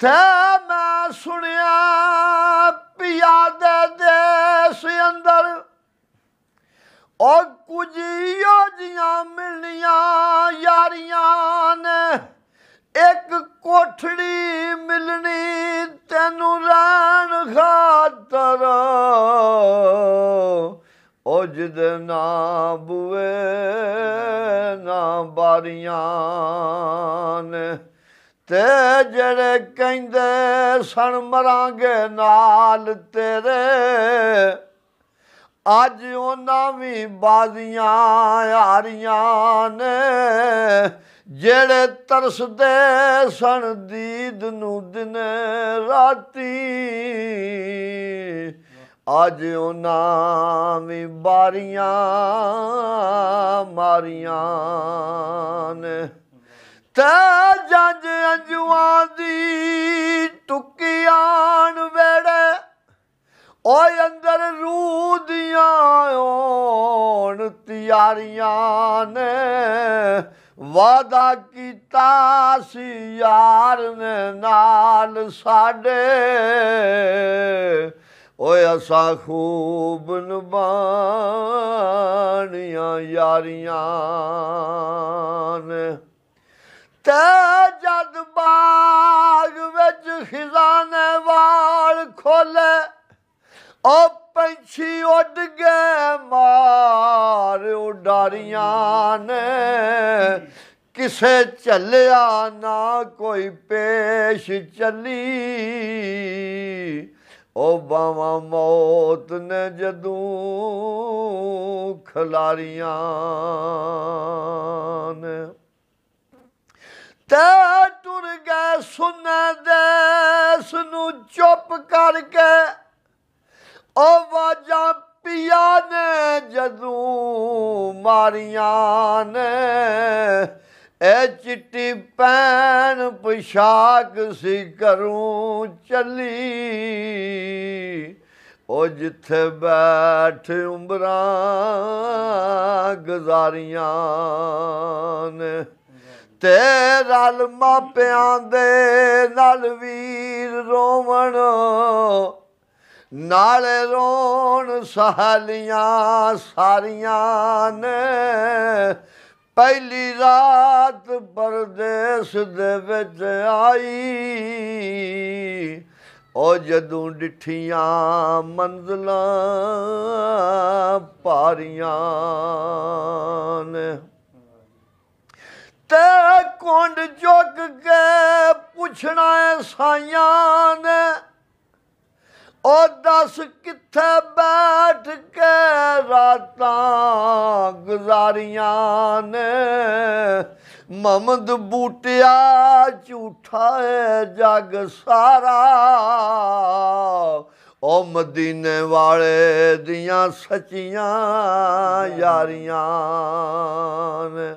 ते मैं सुनिया पिया दे देश अंदर और कुछ योजियां मिलनिया यारियां ने एक कोठड़ी मिलनी तेनू रहन खातर ओ जिदे ना बुए ना बारियां ने ते जेड़े कहंदे सन मरांगे नाल तेरे अज उन्हां भी बाजियां हारियां ने जेड़े तरसदे सन दीद नू दिन राती अज उन्हां भी बारियां मारियां ने ते जंज अंजुआं दी टुकी आन वेड़े ओए अंदर रूह दियां होण तियारियां ने वादा कीता सी यार ने नाल साडे ओए असां खूब निभाणियां यारियां ने ते जद बाग विच खिजाने वाल खोले ओ पंछी उड़ गए मार उडारियां ने किसे चलिया ना कोई पेश चली ओ बावा मौत ने जदू खलारियां ने ते टुर गए सुने देस नू चुप करके ओ वाजा पिया ने जदू मारियां ने ए चिट्टी पैन पोशाक सी करूं चली ओ जिथे बैठ उम्बरां गुजारियां ने ते रल मापियां दे नाल वीर रोवण नाले रोण सहेलियां सारियां ने पहली रात परदेस दे विच आई ओ जदूं डिठियां मंजिलां पारियां ने ते कुंड चुक के पुछना साइयां ने ओ दस किथे बैठ के रातां गुजारियां ने ममद बूटिया झूठा है जग सारा ओ मदीने वाले दियां सच्चियां यारियां ने